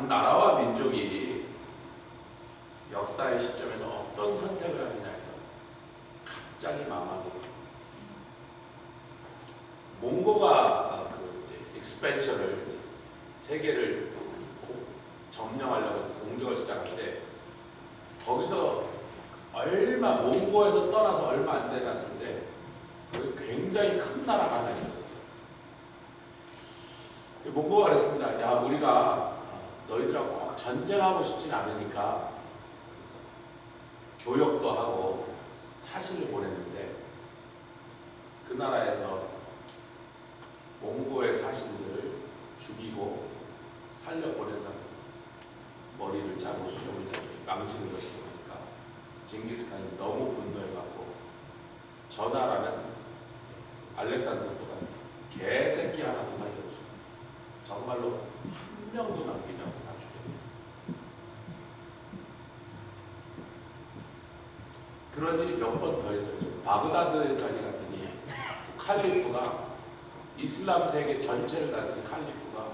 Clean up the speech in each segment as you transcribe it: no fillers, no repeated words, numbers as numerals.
각 나라와 민족이 역사의 시점에서 어떤 선택을 하느냐에서 갑자기 망하고, 몽고가 익스펜션을 세계를 점령하려고 공격을 시작하는데, 거기서 몽고에서 떠나서 얼마 안 되었을 때 굉장히 큰 나라가 하나 있었어요. 몽고가 그랬습니다. 야, 우리가 너희들하고 꼭 전쟁하고 싶진 않으니까, 그래서 교역도 하고 사신을 보냈는데, 그 나라에서 몽고의 사신들을 죽이고 살려보내서 머리를 짜고 수염을 짜고 망신을 줬으니까 징기스칸이 너무 분노해갖고 저 나라는 알렉산더보다 개새끼 하나도 살려주고 정말로 한 명도 남기지 않고 다 죽여요. 그런 일이 몇 번 더 있어요. 바그다드까지 갔더니 그 칼리프가, 이슬람 세계 전체를 다스린 칼리프가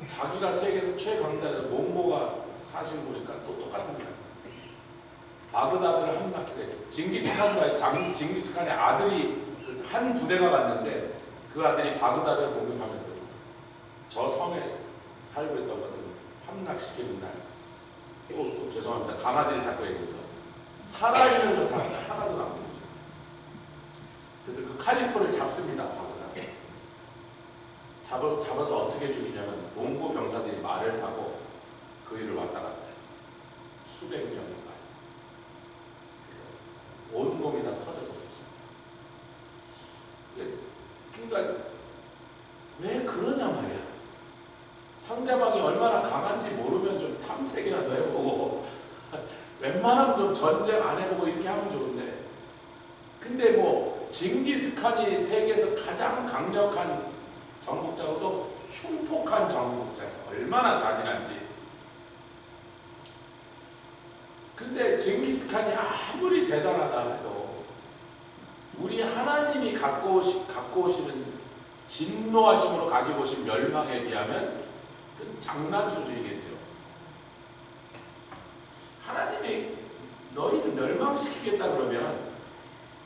자기가 세계에서 최강자죠. 몽고가 사실 보니까 또 똑같은 거야. 바그다드를 함락해. 징기스칸의 아들이 한 부대가 갔는데 그 아들이 바그다드를 공격하면서 저 성에 살고 있던 것을 함락시키는 날, 또 죄송합니다. 강아지를 잡고 얘기해서 살아있는 것 하나도 남긴 거죠. 그래서 그 칼리프를 잡습니다. 잡아서 어떻게 죽이냐면, 몽고 병사들이 말을 타고 그 위를 왔다 갔다 해요. 수백 명이 가요. 그래서 온 몸이 다 터져서 죽습니다. 그러니까 왜 그러냐 말이야. 상대방이 얼마나 강한지 모르면 좀 탐색이라도 해보고 웬만하면 좀 전쟁 안 해보고 이렇게 하면 좋은데, 근데 뭐 징기스칸이 세계에서 가장 강력한 정복자고 또 흉폭한 정복자예요. 얼마나 잔인한지. 근데 징기스칸이 아무리 대단하다 해도 우리 하나님이 갖고 오시는 진노하심으로 가지고 오신 멸망에 비하면 그건 장난 수준이겠죠. 하나님이 너희를 멸망시키겠다 그러면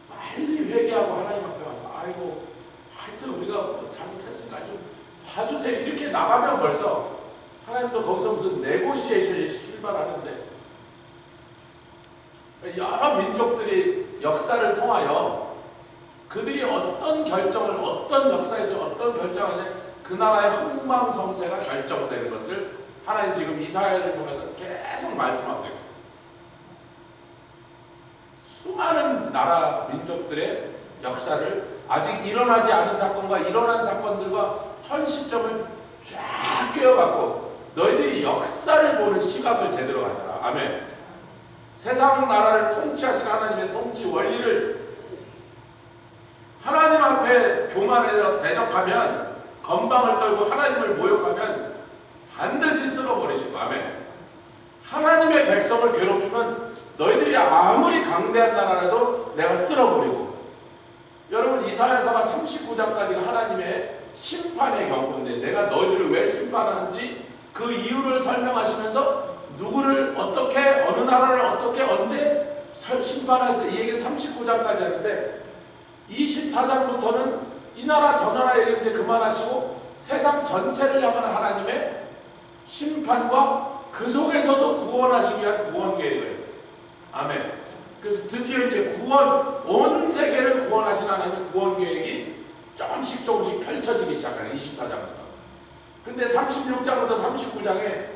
빨리 회개하고 하나님 앞에 와서 아이고 하여튼 우리가 뭐 잘못했으니까 좀 봐주세요 이렇게 나가면 벌써 하나님도 거기서 무슨 네고시에이션이 출발하는데, 여러 민족들이 역사를 통하여 그들이 어떤 결정을, 어떤 역사에서 어떤 결정을 하냐, 그 나라의 흥망성쇠가 결정되는 것을 하나님 지금 이사야를 통해서 계속 말씀하고 계세요. 수많은 나라 민족들의 역사를 아직 일어나지 않은 사건과 일어난 사건들과 현 시점을 쫙 꿰어갖고 너희들이 역사를 보는 시각을 제대로 가져라. 아멘. 세상 나라를 통치하신 하나님의 통치 원리를 하나님 앞에 교만해서 대적하면, 건방을 떨고 하나님을 모욕하면 반드시 쓸어버리시고, 아멘. 하나님의 백성을 괴롭히면 너희들이 아무리 강대한 나라라도 내가 쓸어버리고, 여러분 이사야서가 39장까지가 하나님의 심판의 경고인데, 내가 너희들을 왜 심판하는지 그 이유를 설명하시면서 누구를 어떻게, 어느 나라를 어떻게 언제 심판하시다 이 얘기 39장까지 하는데, 24장부터는 이 나라 저 나라 얘기 이제 그만하시고 세상 전체를 향한 하나님의 심판과 그 속에서도 구원하시기 위한 구원 계획을, 아멘. 그래서 드디어 이제 구원, 온 세계를 구원하신 하나님의 구원 계획이 조금씩 펼쳐지기 시작하는 24장부터. 근데 36장부터 39장에,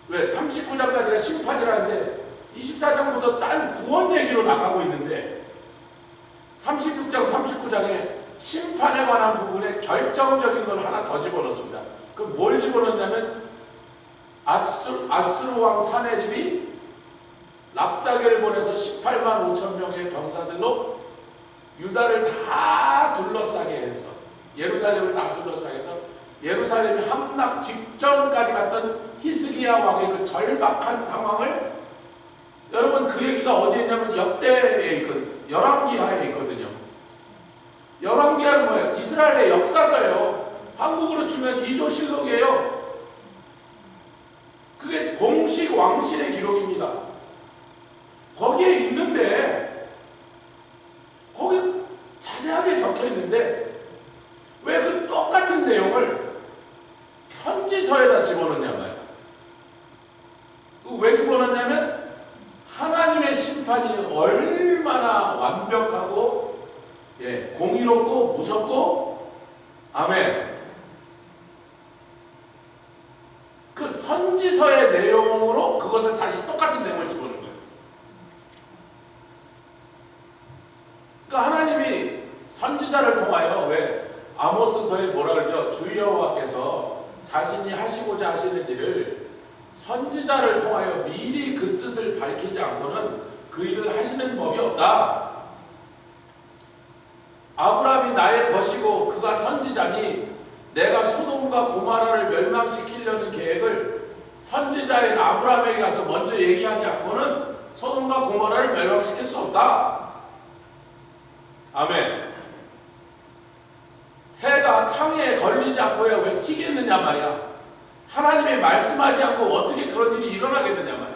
왜 39장까지가 심판이라는데 24장부터 딴 구원 얘기로 나가고 있는데, 36장, 39장에 심판에 관한 부분에 결정적인 걸 하나 더 집어넣습니다. 그럼 뭘 집어넣냐면, 아수르 왕 사네립이 랍사게를 보내서 18만 5천 명의 병사들로 유다를 다 둘러싸게 해서, 예루살렘을 다 둘러싸게 해서 예루살렘이 함락 직전까지 갔던 히스기야 왕의 그 절박한 상황을, 여러분 그 얘기가 어디에 있냐면 역대에 있거든요. 열왕기하에 있거든요. 열왕기하는 뭐예요? 이스라엘의 역사서예요. 한국으로 치면 이조실록이에요. 왕실의 기록입니다. 거기에 있는데, 거기 자세하게 적혀 있는데 왜 그 똑같은 내용을 선지서에다 집어넣냐 말이야. 왜 집어넣냐면 하나님의 심판이 얼마나 완벽하고 공의롭고 무섭고, 아멘. 그 선지서의 내용으로 그것을 다시 똑같은 내용을 집어넣는 거예요. 그러니까 하나님이 선지자를 통하여, 왜 아모스서에 뭐라 그러죠? 주 여호와께서 자신이 하시고자 하시는 일을 선지자를 통하여 미리 그 뜻을 밝히지 않고는 그 일을 하시는 법이 없다. 아브라함이 나의 벗이고 그가 선지자니 내가 소돔과 고모라를 멸망시키려는 계획을 선지자인 아브라함에게 가서 먼저 얘기하지 않고는 소돔과 고모라를 멸망시킬 수 없다. 아멘. 새가 창에 걸리지 않고야 왜 튀겠느냐 말이야. 하나님이 말씀하지 않고 어떻게 그런 일이 일어나겠느냐 말이야.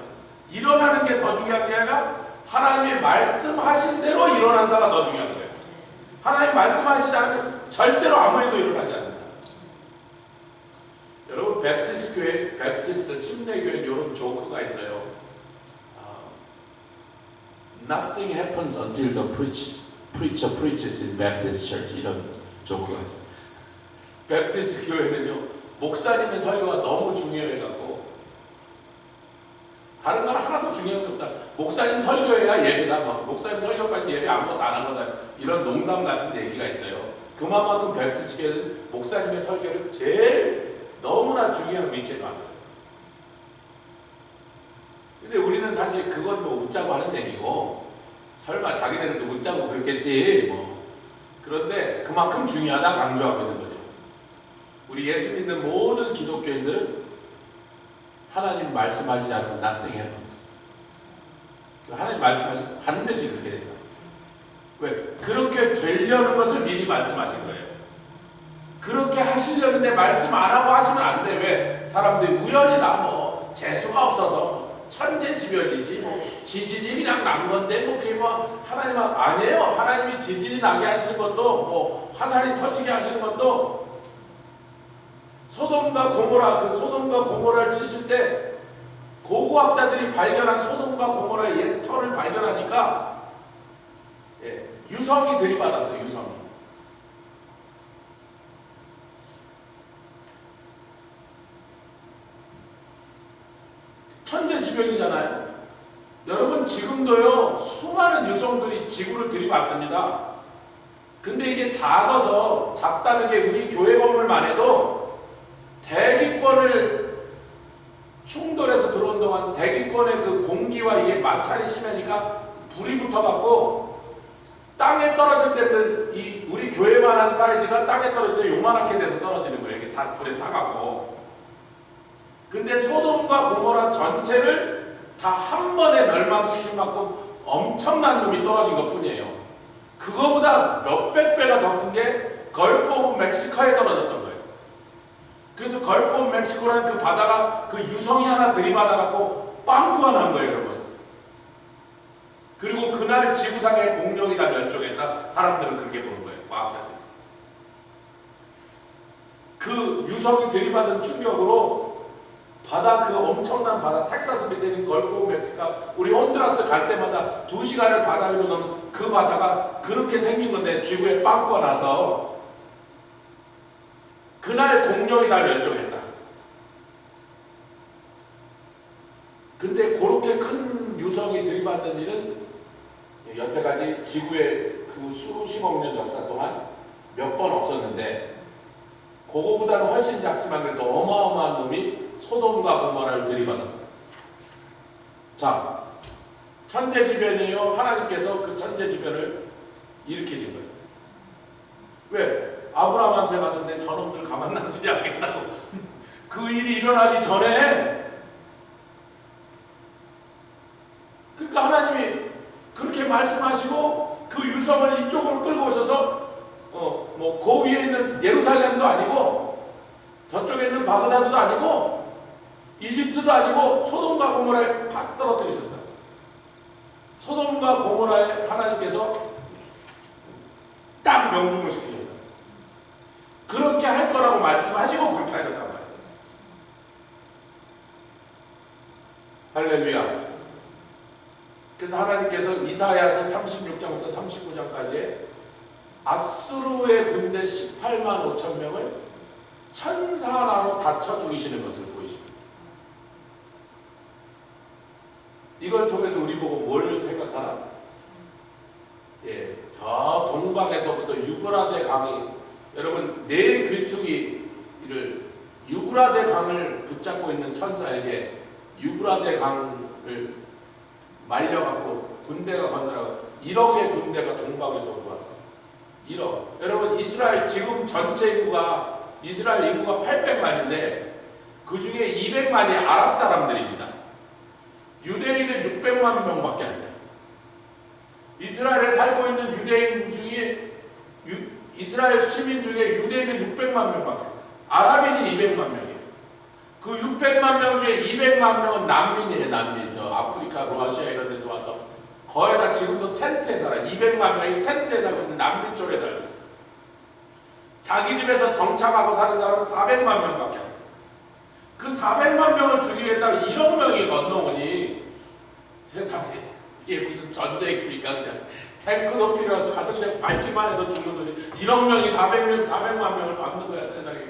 일어나는 게 더 중요한 게 아니라 하나님이 말씀하신 대로 일어난다가 더 중요한 거예요. 하나님 말씀하시지 않으면 절대로 아무 일도 일어나지 않는다. 여러분, 베프티스트 교회, 베프티스트 침례교회 이런 조크가 있어요. Nothing happens until the preacher preaches in Baptist church. 이런 조크가 있어요. 베프티스트 교회는요, 목사님의 설교가 너무 중요해갖고 다른 건 하나도 중요한 게 없다. 목사님 설교해야 예배다. 목사님 설교까지 예배 아무것도 안 한 거다. 이런 농담 같은 얘기가 있어요. 그만큼 베프티스트 교회는 목사님의 설교를 제일 너무나 중요한 위치에 놨어요. 근데 우리는 사실 그건 뭐 웃자고 하는 얘기고, 설마 자기네들도 웃자고 그랬겠지 뭐. 그런데 그만큼 중요하다 강조하고 있는 거죠. 우리 예수 믿는 모든 기독교인들은 하나님 말씀하지 않으면 nothing happens. 하나님 말씀하시면 반드시 그렇게 된다. 왜? 그렇게 되려는 것을 미리 말씀하신 거예요. 그렇게 하시려는데 말씀 안 하고 하시면 안 돼. 왜? 사람들이 우연이다, 뭐 재수가 없어서 천재지변이지, 뭐 지진이 그냥 난 건데 뭐 그게 뭐 하나님 아니에요. 하나님이 지진이 나게 하시는 것도, 뭐 화산이 터지게 하시는 것도, 소돔과 고모라, 그 소돔과 고모라를 치실 때 고고학자들이 발견한 소돔과 고모라의 옛 터를 발견하니까 유성이 들이받았어요. 유성이. 천재지변이잖아요. 여러분, 지금도요 수많은 유성들이 지구를 들이받습니다. 근데 이게 작다는 게 우리 교회 건물만 해도 대기권을 충돌해서 들어온 동안 대기권의 그 공기와 이게 마찰이 심하니까 불이 붙어갖고 땅에 떨어질 때는 이 우리 교회만한 사이즈가 땅에 떨어져 요만하게 돼서 떨어지는 거예요. 이게 다 불에 타갖고. 근데 소돔과 고모라 전체를 다 한 번에 멸망시킬 만큼 엄청난 놈이 떨어진 것 뿐이에요. 그거보다 몇백 배가 더 큰 게 걸프 오브 멕시코에 떨어졌던 거예요. 그래서 걸프 오브 멕시코라는 그 바다가 그 유성이 하나 들이받아갖고 빵꾸가 난 거예요, 여러분. 그리고 그날 지구상의 공룡이 다 멸종했다. 사람들은 그렇게 보는 거예요, 과학자들. 그 유성이 들이받은 충격으로 바다, 그 엄청난 바다, 텍사스 밑에 있는 걸프 오브 멕시코, 우리 혼두라스 갈 때마다 2시간을 바다 위로 가면 그 바다가 그렇게 생긴 건데 지구에 빵꾸가 나서 그날 공룡이 날 멸종했다. 근데 그렇게 큰 유성이 들이받는 일은 여태까지 지구의 그 수십억 년 역사 동안 몇 번 없었는데, 그거보다는 훨씬 작지만 그래도 어마어마한 놈이 소돔과 고모라를 들이받았어요. 자, 천재지변이에요. 하나님께서 그 천재지변을 일으키신 거예요. 왜? 아브라함한테 가서 내 저놈들 가만 놔두지 않겠다고. 그 일이 일어나기 전에. 그러니까 하나님이 그렇게 말씀하시고 그 유성을 이쪽으로 끌고 오셔서 뭐 그 위에 있는 예루살렘도 아니고 저쪽에 있는 바그다드도 아니고 이집트도 아니고 소돔과 고모라에 팍 떨어뜨리셨다. 소돔과 고모라에 하나님께서 딱 명중을 시키셨다. 그렇게 할 거라고 말씀하시고 그렇게 하셨단 말이에요. 할렐루야. 그래서 하나님께서 이사야서 36장부터 39장까지의 아수르의 군대 18만 5천 명을 천사 하나로 다쳐 죽이시는 것을 보이십니다. 이걸 통해서 우리 보고 뭘 생각하나? 예, 저 동방에서부터 유브라데 강이, 여러분 네 귀퉁이를 유브라데 강을 붙잡고 있는 천사에게 유브라데 강을 말려갖고 군대가 건너라고 1억의 군대가 동방에서부터 왔어요. 1억. 여러분 이스라엘 지금 전체 인구가, 이스라엘 인구가 800만인데 그 중에 200만이 아랍 사람들입니다. 유대인은 600만 명밖에 안 돼요. 이스라엘에 살고 있는 유대인 중에, 이스라엘 시민 중에 유대인은 600만 명밖에 안 돼요. 아랍인이 200만 명이에요. 그 600만 명 중에 200만 명은 난민이에요. 난민. 저 아프리카, 러시아 이런 데서 와서 거의 다 지금도 텐트에 살아요. 200만 명이 텐트에 살고 있는 난민 쪽에 살고 있어요. 자기 집에서 정착하고 사는 사람은 400만 명밖에 안 돼요. 그 400만 명을 죽이겠다고 1억 명이 건너오니 세상에 이게 무슨 전쟁입니까? 그냥 탱크도 필요해서 가서 그냥 밟기만 해도 죽는 거지. 1억 명이 400만 명을 막는 거야 세상에.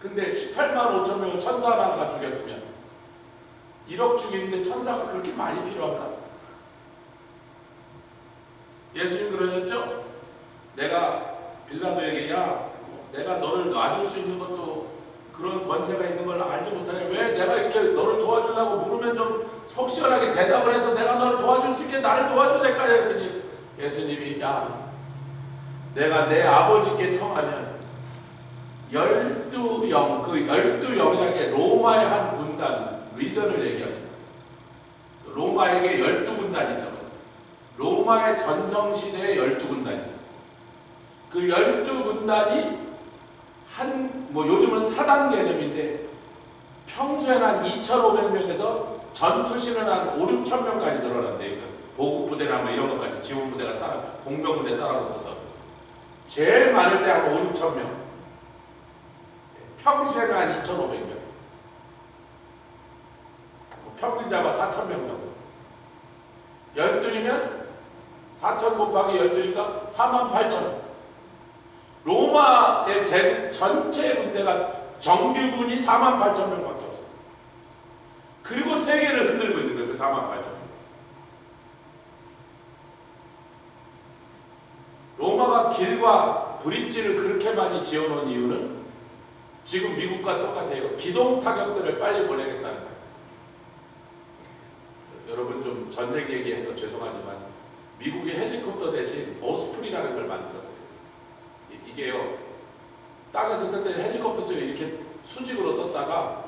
근데 18만 5천 명을 천사 하나가 죽였으면 1억 죽이는데 천사가 그렇게 많이 필요한가? 예수님 그러셨죠? 내가 빌라도에게 내가 너를 놔줄 수 있는 것도 그런 권세가 있는 걸 알지 못하냐? 왜 내가 이렇게 너를 도와주려고 물으면 좀 속 시원하게 대답을 해서 내가 너를 도와줄 수 있게 나를 도와줘야 될까? 했더니 예수님이 내가 내 아버지께 청하면 12영, 그 12영이라는 게 로마의 한 군단, 리전을 얘기합니다. 로마에게 12군단이 있었거든요. 로마의 전성시대에 12군단이 있어요. 그 12군단이 요즘은 사단 개념인데 평소에는 한 2,500명에서 전투시는 한 5, 6천 명까지 늘어난대요. 보급부대나 이런 것까지 지원부대가 따라, 공병부대 따라 붙어서 제일 많을 때 한 5, 6천 명. 평시에는 한 2,500명. 평균 잡아 4,000명 정도. 12이면 4,000 곱하기 12니까 48,000. 로마의 전체 군대가 정규군이 48,000명밖에 없었어요. 그리고 세계를 흔들고 있는 거예요. 그 48,000명. 로마가 길과 브릿지를 그렇게 많이 지어놓은 이유는 지금 미국과 똑같아요. 기동 타격들을 빨리 보내겠다는 거예요. 여러분 좀 전쟁 얘기해서 죄송하지만 미국이 헬리콥터 대신 오스프리라는 걸 만들었어요. 이게요, 땅에서 뜰 때 헬리콥터처럼 이렇게 수직으로 떴다가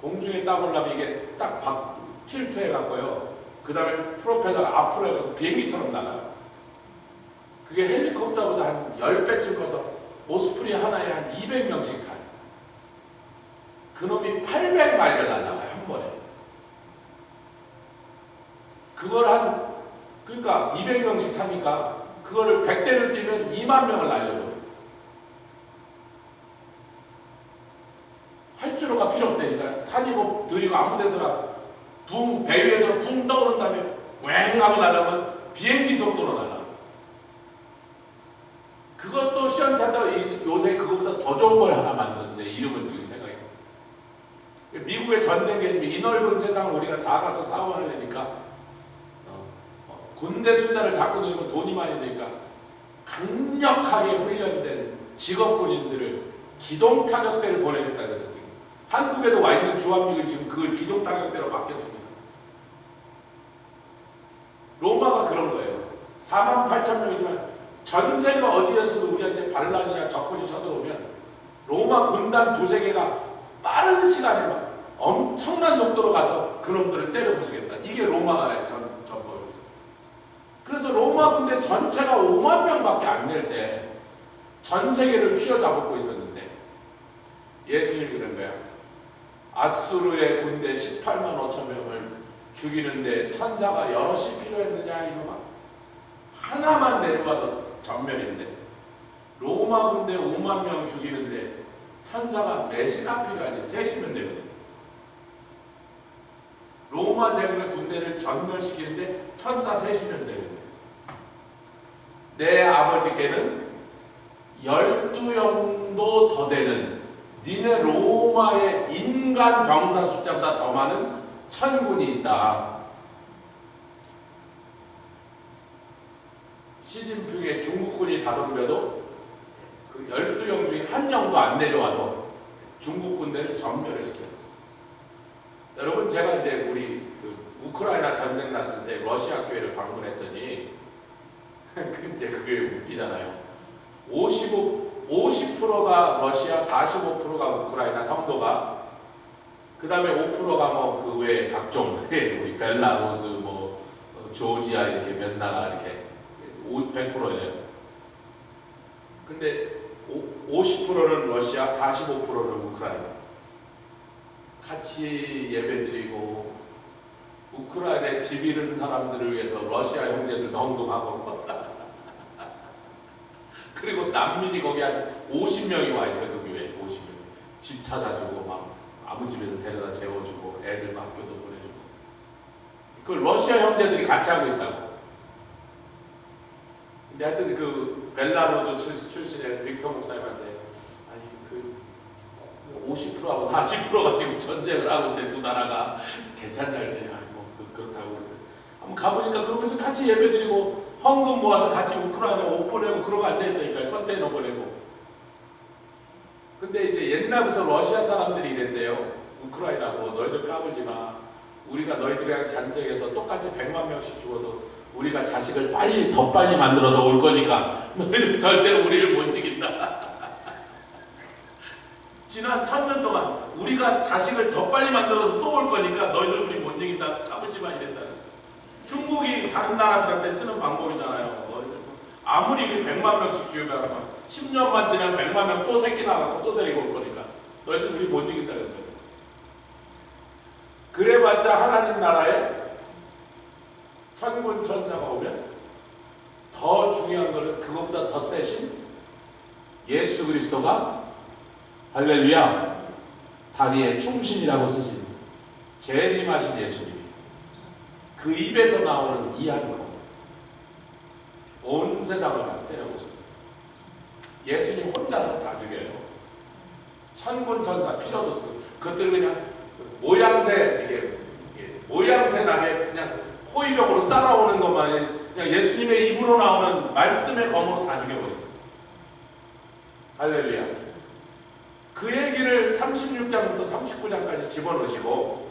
공중에 따보려면 이게 딱 틸트 해갖고요. 그 다음에 프로펠러가 앞으로 해가지고 비행기처럼 나가요. 그게 헬리콥터보다 한 10배쯤 커서 오스프리 하나에 한 200명씩 타요. 그놈이 800마일을 날아가요, 한 번에. 그걸 그러니까 200명씩 타니까 그거를 100대를 뛰면 2만 명을 날려버려요. 활주로가 필요 없다니까. 산이고 들이고 아무 데서나 배 위에서 붕 떠오른 다음에 왱 하고 날아가면 비행기 속도로 날아가. 그것도 시원찮다고 요새 그것보다 더 좋은 걸 하나 만들었어요. 이름은 지금 생각해. 미국의 전쟁 개념이 이 넓은 세상을 우리가 다 가서 싸워하려니까 군대 숫자를 자꾸 늘리고 돈이 많이 드니까 강력하게 훈련된 직업군인들을 기동 타격대를 보내겠다 그래서 지금 한국에도 와 있는 주한미군 지금 그 기동 타격대로 바뀌었습니다. 로마가 그런 거예요. 48,000명이지만 전세가 어디에서도 우리한테 반란이나 적군이 쳐들어오면 로마 군단 두세 개가 빠른 시간에 막 엄청난 속도로 가서 그놈들을 때려 부수겠다. 이게 로마의 전법이었어요. 그래서 로마 군대 전체가 5만 명밖에 안 될 때 전 세계를 휘어잡고 있었는데 예수님이 그런 거야. 아수르의 군대 18만 5천 명을 죽이는데 천사가 여럿이 필요했느냐 이놈아. 하나만 내려와도 전멸인데 로마 군대 5만 명 죽이는데 천사가 몇이나 필요하니? 셋이면 되거든. 로마 제국의 군대를 전멸시키는데 천사 셋이면 되거든. 내 아버지께는 12영도 더 되는 니네 로마의 인간 병사 숫자보다 더 많은 천군이 있다. 시진핑의 중국군이 다덤벼도 그 12영 중에 한 영도 안 내려와도 중국 군대를 전멸을 시켜줬어요. 여러분, 제가 이제 우리 그 우크라이나 전쟁 났을 때 러시아 교회를 방문했더니 이제 그게 웃기잖아요. 50%가 러시아, 45%가 우크라이나 성도가, 그 다음에 5%가 뭐 그 외에 각종 우리 벨라루스, 뭐 조지아 이렇게 몇 나라 이렇게 100%예요. 근데 50%는 러시아, 45%는 우크라이나. 같이 예배드리고 우크라이나에 집 잃은 사람들을 위해서 러시아 형제들도 헌금하고 그리고 난민이 거기 한 50명이 와 있어요. 그 교회에 50명. 집 찾아주고 막 아무 집에서 데려다 재워주고 애들 학교도 보내주고. 그걸 러시아 형제들이 같이 하고 있다고. 근데 하여튼 그 벨라루스 출신의 빅터 목사님한테 아니 그 50%하고 40%가 지금 전쟁을 하고 있는데 두 나라가 괜찮냐 했더니 뭐 그렇다고 그러는데 한번 가보니까 그러면서 같이 예배드리고 헌금 모아서 같이 우크라이나 옷 보내고 그러고 앉아있다니까요. 컨테이너 보내고. 근데 이제 옛날부터 러시아 사람들이 이랬대요. 우크라이나고 너희들 까불지 마. 우리가 너희들이랑 전쟁에서 똑같이 100만 명씩 죽어도 우리가 자식을 더 빨리 만들어서 올 거니까 너희들 절대로 우리를 못 이긴다. 지난 1000년 동안 우리가 자식을 더 빨리 만들어서 또 올 거니까 너희들 우리 못 이긴다. 까불지 마 이랬다. 중국이 다른 나라들한테 쓰는 방법이잖아요. 아무리 100만 명씩 죽여가면 10년만 지나면 100만 명 또 새끼 나가고 또 데리고 올 거니까 너희들 우리 못 이긴다. 그래봤자 하나님 나라에 천군 천사가 오면 더 중요한 거는 그것보다 더 세신 예수 그리스도가 할렐루야 다리에 충신이라고 쓰신 재림하신 예수님이 그 입에서 나오는 이한 거 온 세상을 다 때려보습니다. 예수님 혼자서 다 죽여요. 천군 천사 필요도 없고 그것들 그냥 모양새 이게 모양새 나게 그냥 호위병으로 따라오는 것만 그냥 예수님의 입으로 나오는 말씀의 검으로 다 죽여버립니다. 할렐루야. 그 얘기를 36장부터 39장까지 집어넣으시고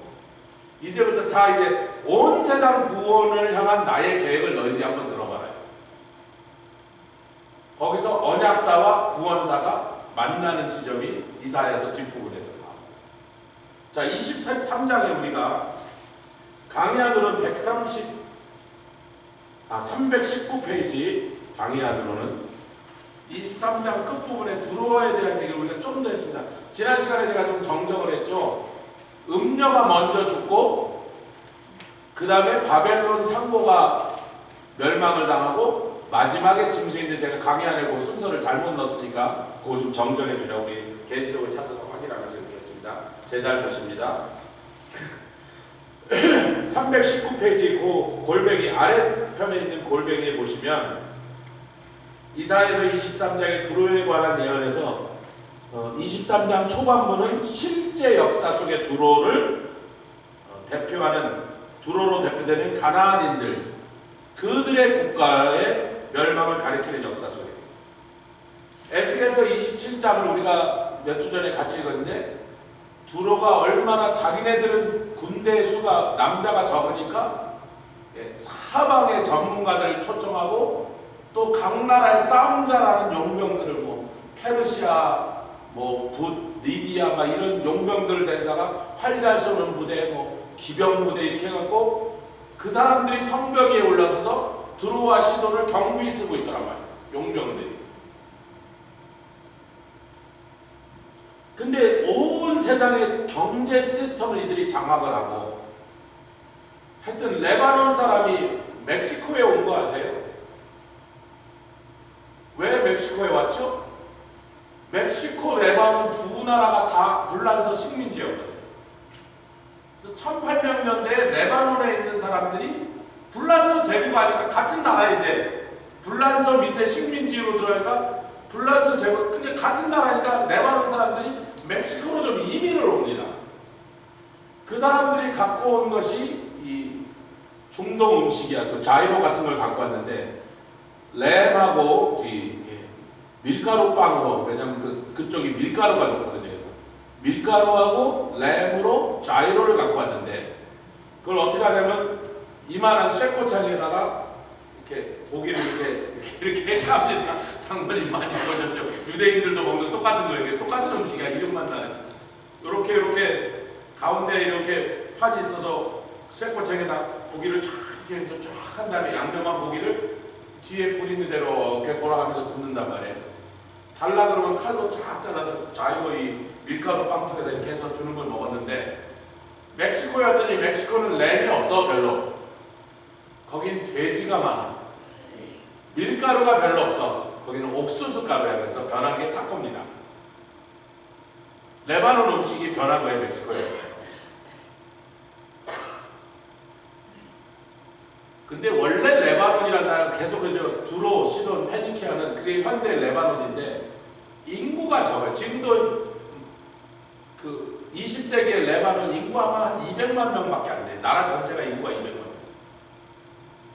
이제부터 자 이제 온 세상 구원을 향한 나의 계획을 너희들이 한번 들어봐라. 거기서 언약사와 구원사가 만나는 지점이 이사야서 뒷부분에서 나옵니다. 자 23장에 우리가 강의안으로는 319페이지 강의안으로는 23장 끝부분에 두로에 대한 얘기를 우리가 좀 더 했습니다. 지난 시간에 제가 좀 정정을 했죠. 음녀가 먼저 죽고 그 다음에 바벨론 상고가 멸망을 당하고 마지막에 짐승인데 제가 강의 안에 그 순서를 잘못 넣었으니까 그거 좀 정정해 주려고 우리 계시록을 찾아서 확인하면서 읽겠습니다. 제 잘못입니다. 319페이지 그 골뱅이 아래편에 있는 골뱅이에 보시면 이사야서 23장의 두로에 관한 예언에서 23장 초반부는 실제 역사 속의 두로를 대표하는 두로로 대표되는 가나안인들 그들의 국가의 멸망을 가리키는 역사 속에 있어요. 에스겔서 27장을 우리가 몇 주 전에 같이 읽었는데 두로가 얼마나 자기네들은 군대 수가 남자가 적으니까 사방의 전문가들을 초청하고 또 각 나라의 싸움 잘하는 용병들을 뭐 페르시아, 뭐 붓, 리비아 막 이런 용병들을 데려다가 활 잘 쏘는 부대, 뭐 기병 부대 이렇게 해갖고 그 사람들이 성벽 위에 올라서서 두로와 시돈을 경비 쓰고 있더란 말이에요. 용병들이. 세상의 경제 시스템을 이들이 장악을 하고, 하여튼 레바논 사람이 멕시코에 온 거 아세요? 왜 멕시코에 왔죠? 멕시코, 레바논 두 나라가 다 불란서 식민지였거든요. 그래서 1800년대에 레바논에 있는 사람들이 불란서 제국 아니까 같은 나라, 이제 불란서 밑에 식민지로 들어가니까 불란서 제국, 근데 같은 나라니까 레바논 사람들이 멕시코로 좀 이민을 옵니다. 그 사람들이 갖고 온 것이 이 중동 음식이야. 그 자이로 같은 걸 갖고 왔는데, 램하고 이 밀가루 빵으로, 왜냐면 그쪽이 밀가루가 좋거든요. 그래서 밀가루하고 램으로 자이로를 갖고 왔는데, 그걸 어떻게 하냐면 이만한 쇠꼬창에다가 이렇게 고기를 이렇게 깝니다. 장모님 많이 보셨죠? 유대인들도 먹는 똑같은 거예요. 이게 똑같은 음식이야. 이름만 나는. 이렇게 가운데 이렇게 판이 있어서 쇠꼬창에다 고기를 쫙 이렇게 쫙 한 다음에 양념한 고기를 뒤에 불 있는 대로 이렇게 돌아가면서 굽는단 말이에요. 달라 그러면 칼로 쫙 잘라서 자이로 이 밀가루 빵통에다 이렇게 해서 주는 걸 먹었는데, 멕시코에 왔더니 멕시코는 램이 없어. 별로. 거긴 돼지가 많아. 밀가루가 별로 없어. 거기는 옥수수 가루야. 그래서 변한 게 타코입니다. 레바논 음식이 변한 거예요. 멕시코에서. 근데 원래 레바논이라는 나라는 계속해서 주로 시돈 페니키아는 그게 현대 레바논인데 인구가 적어요. 지금도 그 20세기의 레바논 인구 아마 한 200만 명밖에 안 돼요. 나라 전체가 인구가 200만 명.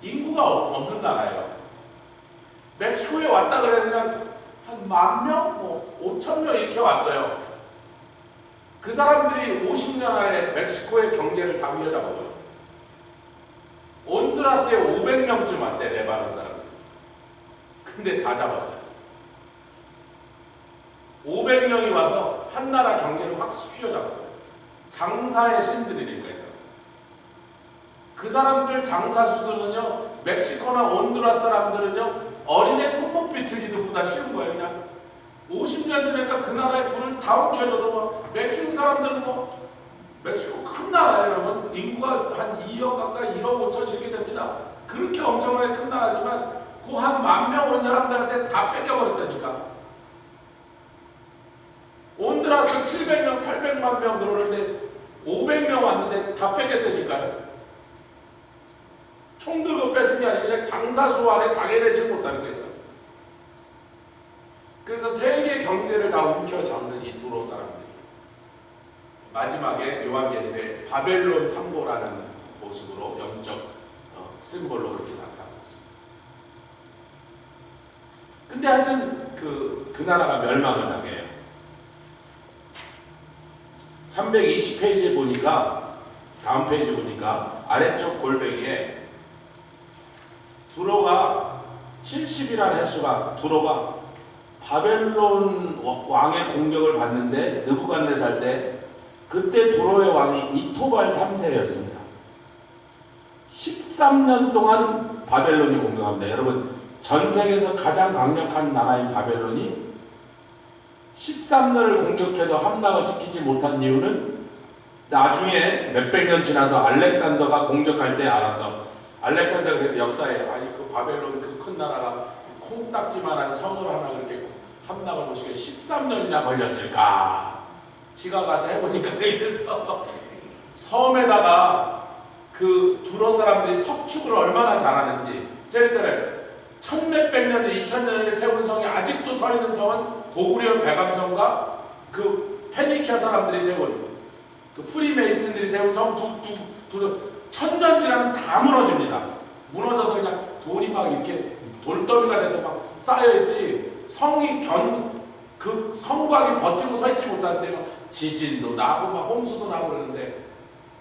인구가 없는 나라예요. 멕시코에 왔다 그래서 그냥 한 10,000명, 5,000명 이렇게 왔어요. 그 사람들이 50년 안에 멕시코의 경제를 다 휘어잡아버려요. 온두라스에 500명쯤 왔대, 레바논 사람들. 근데 다 잡았어요. 500명이 와서 한 나라 경제를 확 휘어잡았어요. 장사의 신들이니까 이 사람. 그 사람들 장사수들은요, 멕시코나 온두라스 사람들은요, 어린애 손목 비틀기들보다 쉬운 거예요. 그냥 50년 전에니까 그 나라의 불을 다 움켜줘도 멕시코 사람들은 멕시코 큰 나라예요, 여러분. 인구가 한 2억 가까이 1억 5천 이렇게 됩니다. 그렇게 엄청나게 큰 나라지만 그 한 10,000명 온 사람들한테 다 뺏겨버렸다니까. 온두라스 700명, 800만 명 들어오는데 500명 왔는데 다 뺏겼다니까요. 총 들고 뺏은 게 아니라 그냥 장사수 안에 당해내지 못하는 거예요. 그래서 세계 경제를 다 움켜잡는 이 두로 사람들이 마지막에 요한계시록에 바벨론 상고라는 모습으로 영적 심볼로 그렇게 나타났습니다. 근데 하여튼 그 나라가 멸망을 당해요. 320페이지에 보니까, 다음 페이지 보니까 아래쪽 골뱅이에 두로가 70이라는 횟수가, 두로가 바벨론 왕의 공격을 받는데 느부갓네살 때, 그때 두로의 왕이 이토발 3세였습니다. 13년 동안 바벨론이 공격합니다. 여러분, 전 세계에서 가장 강력한 나라인 바벨론이 13년을 공격해도 함락을 시키지 못한 이유는 나중에 몇백 년 지나서 알렉산더가 공격할 때 알아서, 알렉산더가 그래서 역사에 그 바벨론 그 큰 나라가 콩딱지만한 성을 하나 그렇게 함락을 못 시켜 13년이나 걸렸을까? 지가 가서 해보니까 그래서 섬에다가 그 두로 사람들이 석축을 얼마나 잘하는지, 제가 했잖아요. 1,몇백 년, 2,000년에 세운 성이 아직도 서 있는 성은 고구려 백암성과 그 페니키아 사람들이 세운, 그 프리메이슨들이 세운 성 두 1,000년 지나면 다 무너집니다. 무너져서 그냥 돌이 막 이렇게 돌더미가 돼서 막 쌓여있지, 성이 그 성곽이 버티고 서 있지 못하는데 막 지진도 나고 막 홍수도 나고 그러는데,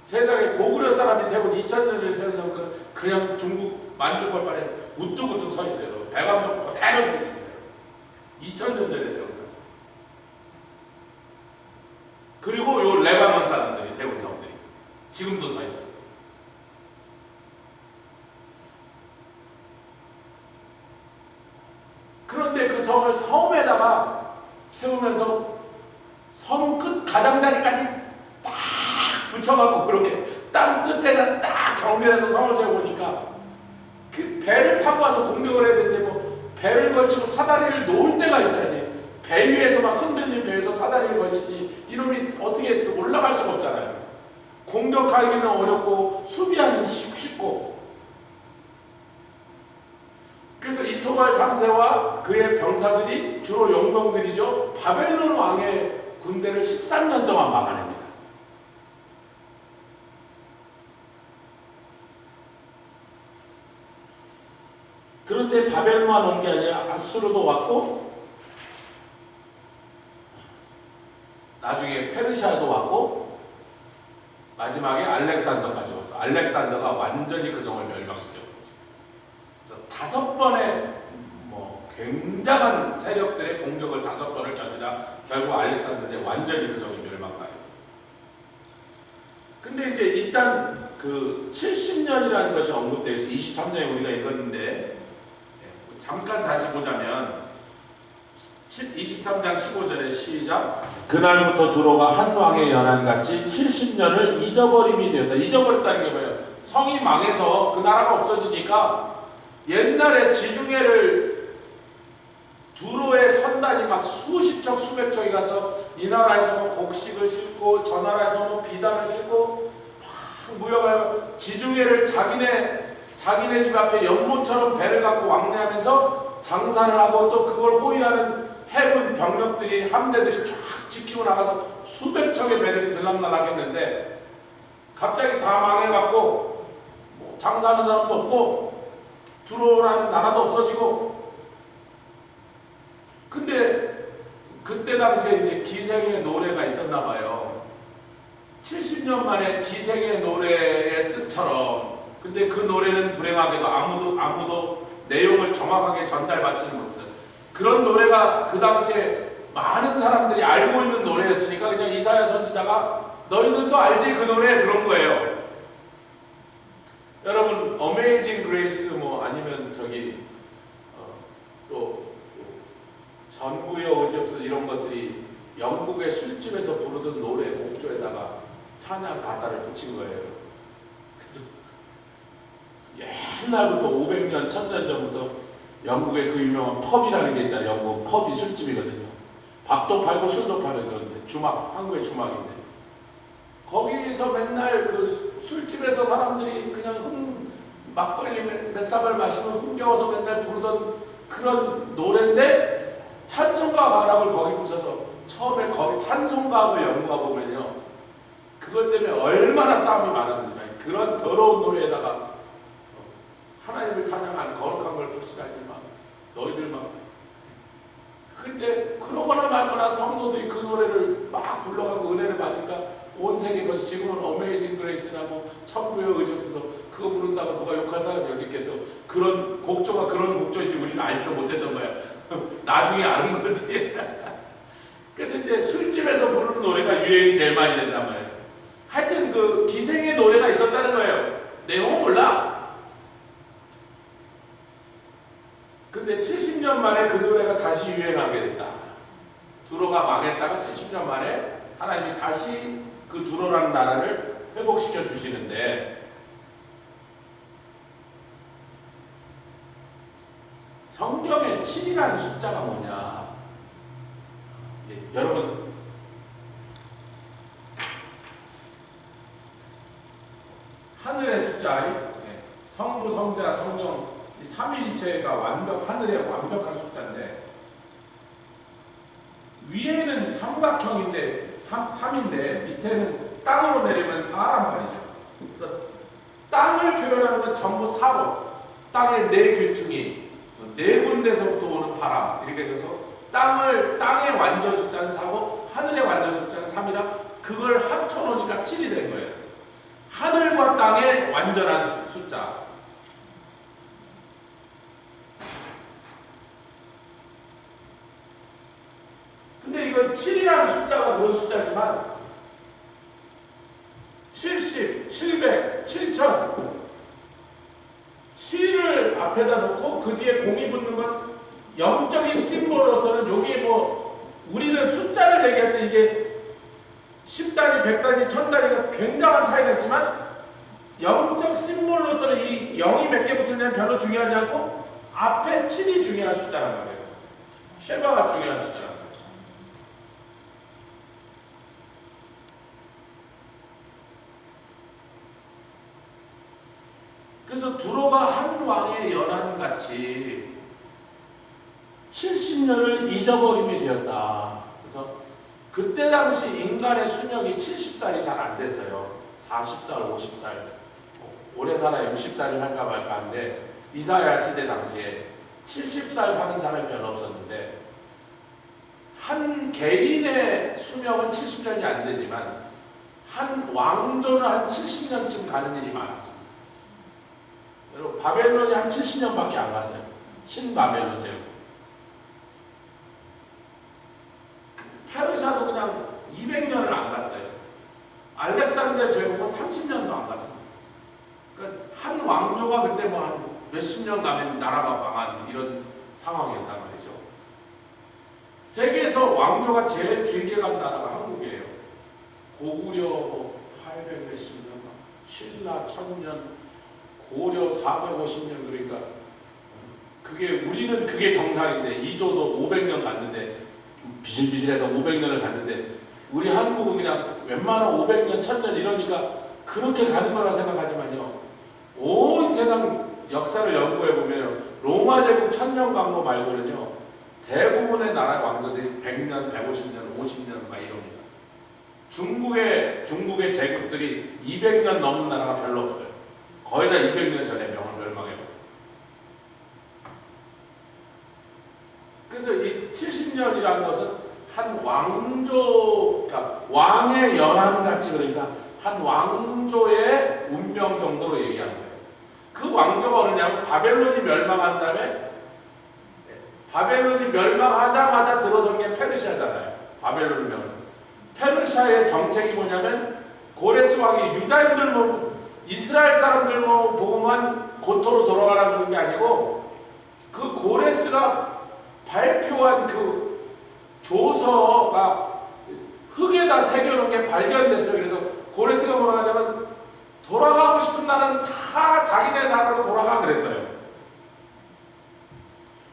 세상에 고구려 사람이 세운 2,000년을 세운 성들은 그냥 중국 만주벌판에 우뚝우뚝 서 있어요. 백암성 그대로 서 있습니다. 2,000년 전에 세운 성. 그리고 요 레바논 사람들이 세운 성들이 지금도 서 있어요. 그런데 그 성을 섬에다가 세우면서 섬 끝 가장자리까지 딱 붙여갖고 그렇게 땅 끝에다 딱 경계해서 성을 세워보니까 그 배를 타고 와서 공격을 해야 되는데 뭐 배를 걸치고 사다리를 놓을 때가 있어야지. 배 위에서 막 흔들린 배에서 사다리를 걸치니 이놈이 어떻게 올라갈 수가 없잖아요. 공격하기는 어렵고 수비하기는 쉽고. 그래서 이토발 3세와 그의 병사들이 주로 용병들이죠. 바벨론 왕의 군대를 13년 동안 막아냅니다. 그런데 바벨론만 온 게 아니라 아수르도 왔고 나중에 페르시아도 왔고 마지막에 알렉산더까지 왔어. 알렉산더가 완전히 그 성을 멸망시켰고 그래서 5번의 굉장한 세력들의 공격을 5번을 견디다 결국 알렉산더에 완전히 그 성이 멸망하여. 근데 이제 일단 그 70년이라는 것이 언급되어 있어. 23장에 우리가 읽었는데 잠깐 다시 보자면 23장 15절에 시작. 그날부터 두로가 한 왕의 연한같이 70년을 잊어버림이 되었다. 잊어버렸다는 게 뭐예요? 성이 망해서 그 나라가 없어지니까 옛날에 지중해를 두로의 선단이 막 수십 척 수백 척이 가서 이 나라에서 뭐 곡식을 싣고 저 나라에서 뭐 비단을 싣고 막 무역하여 지중해를 자기네 집 앞에 연못처럼 배를 갖고 왕래하면서 장사를 하고 또 그걸 호위하는 해군 병력들이 함대들이 쫙 지키고 나가서 수백 척의 배들이 들락날락 했는데 갑자기 다 망해갖고 장사하는 사람도 없고 두로라는 나라도 없어지고. 근데 그때 당시에 이제 기생의 노래가 있었나 봐요. 70년 만에 기생의 노래의 뜻처럼. 근데 그 노래는 불행하게도 아무도 내용을 정확하게 전달받지는 못했어요. 그런 노래가 그 당시에 많은 사람들이 알고 있는 노래였으니까 그냥 이사야 선지자가 너희들도 알지 그 노래 그런 거예요. 여러분 어메이징 그레이스 아니면 또 전구여 의지없어 이런 것들이 영국의 술집에서 부르던 노래 곡조에다가 찬양 가사를 붙인 거예요. 그래서 옛날부터 500년, 1000년 전부터 영국의 그 유명한 펍이라는 게 있잖아요. 영국 펍이 술집이거든요. 밥도 팔고 술도 파는 건데 주막, 한국의 주막인데 거기서 맨날 그 술집에서 사람들이 그냥 막걸리 몇 사발 마시면 흥겨워서 맨날 부르던 그런 노래인데 찬송가락을 거기 붙여서 처음에 거기 찬송가를 연구가 보면요 그것 때문에 얼마나 싸움이 많았는지 그런 더러운 노래에다가 하나님을 찬양하는 거룩한 걸 붙이다니 너희들 근데 그러거나 말거나 성도들이 그 노래를 막 불러가고 은혜를 받으니까 온 세계 거지. 지금은 어메이징 그레이스나 천국의 의지 없어서 그거 부른다고 누가 욕할 사람이 어디 있겠어. 그런 곡조가 그런 곡조인지 우리는 알지도 못했던 거야. 나중에 아는 거지. 그래서 이제 술집에서 부르는 노래가 유행이 제일 많이 된단 말이에요. 하여튼 그 기생의 노래가 있었다는 거예요. 내용은 몰라. 근데 70년 만에 그 노래가 다시 유행하게 됐다. 두로가 망했다가 70년 만에 하나님이 다시 그 두로라는 나라를 회복시켜 주시는데 성경에 7이라는 숫자가 뭐냐? 이제 여러분 하늘의 숫자, 성부, 성자, 성령 이 삼위일체가 하늘의 완벽한 숫자인데 위에는 삼각형인데 3인데 밑에는 땅으로 내리면 4란 말이죠. 그래서 땅을 표현하는 건 전부 4로 땅의 네 귀퉁이 네 군데서부터 오는 바람 이렇게 돼서 땅의 완전 숫자는 4고 하늘의 완전 숫자는 3이라 그걸 합쳐놓으니까 7이 된 거예요. 하늘과 땅의 완전한 숫자. 근데 이건 7이라는 숫자가 그런 숫자지만 70, 700, 7000 7을 앞에다 놓고 그 뒤에 공이 붙는 건 영적인 심볼로서는 여기에 우리는 숫자를 얘기할 때 이게 10단위, 100단위, 1000단위가 굉장한 차이가 있지만 영적 심볼로서는 이 0이 몇 개 붙으면 별로 중요하지 않고 앞에 7이 중요한 숫자란 말이에요. 쉐바가 중요한 숫자란 말이에요. 그래서 두로가 한 왕의 연한같이 70년을 잊어버림이 되었다. 그래서 그때 당시 인간의 수명이 70살이 잘 안 됐어요. 40살, 50살, 오래 살아 60살을 할까 말까 하는데 이사야 시대 당시에 70살 사는 사람이 별로 없었는데 한 개인의 수명은 70년이 안 되지만 한 왕조는 한 70년쯤 가는 일이 많았습니다. 여러분 바벨론이 한 70년밖에 안 갔어요. 신바벨론 제국. 페르시아도 그냥 200년을 안 갔어요. 알렉산더 제국은 30년도 안 갔습니다. 그러니까 한 왕조가 그때 뭐 한 몇십 년 가면 나라가 망한 이런 상황이었단 말이죠. 세계에서 왕조가 제일 길게 간 나라가 한국이에요. 고구려 800 몇십 년, 신라 1000년, 고려 450년. 그러니까 그게 우리는 그게 정상인데 이조도 500년 갔는데 비실비실해서 500년을 갔는데 우리 한국은 그냥 웬만한 500년, 1000년 이러니까 그렇게 가는 거라 생각하지만요. 온 세상 역사를 연구해보면 로마 제국 1000년 간 거 말고는요. 대부분의 나라 왕조들이 100년, 150년, 50년 막 이럽니다. 중국의 제국들이 200년 넘는 나라가 별로 없어요. 거의 다 200년 전에 멸망해요. 그래서 이 70년이라는 것은 한 왕조, 그러니까 왕의 연한같이, 그러니까 한 왕조의 운명 정도로 얘기한 거예요. 그 왕조가 어느냐면 바벨론이 멸망한 다음에 바벨론이 멸망하자마자 들어선 게 페르시아잖아요. 바벨론 명. 페르시아의 정책이 뭐냐면 고레스 왕이 유다인들 이스라엘 사람들 보고만 고토로 돌아가라는 그런 게 아니고 그 고레스가 발표한 그 조서가 흙에다 새겨놓은 게 발견됐어요. 그래서 고레스가 뭐라고 하냐면 돌아가고 싶은 나라는 다 자기네 나라로 돌아가 그랬어요.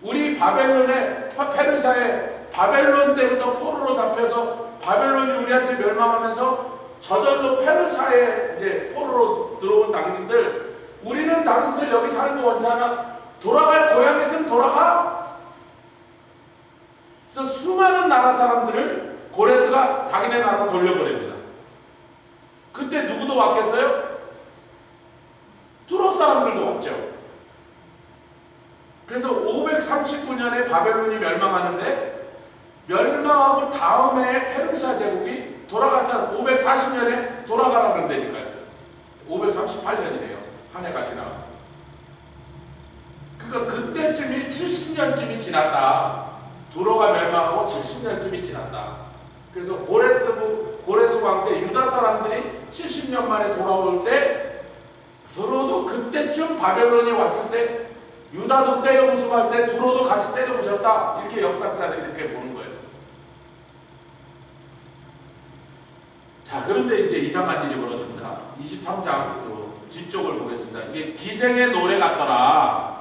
우리 페르시아에 바벨론 때부터 포로로 잡혀서 바벨론이 우리한테 멸망하면서 저절로 페르시아에 이제 포로로 들어온 당신들, 우리는 당신들 여기 사는 거 원치 않아. 돌아갈 고향 있으면 돌아가. 그래서 수많은 나라 사람들을 고레스가 자기네 나라로 돌려보냅니다. 그때 누구도 왔겠어요? 두로 사람들도 왔죠. 그래서 539년에 바벨론이 멸망하는데 멸망하고 다음에 페르시아 제국이 돌아가서 540년에 돌아가라 그런다니까요. 538년이네요. 한 해 같이 나와서. 그러니까 그때쯤이 70년쯤이 지났다. 두로가 멸망하고 70년쯤이 지났다. 그래서 고레스 왕때 유다 사람들이 70년 만에 돌아올 때 두로도 그때쯤 바벨론이 왔을 때 유다도 때려 부수할 때 두로도 같이 때려 부셨다. 이렇게 역사자들이 그렇게 보는 거예요. 자, 그런데 이제 이상한 일이 벌어집니다. 23장 뒤쪽을 보겠습니다. 이게 기생의 노래 같더라.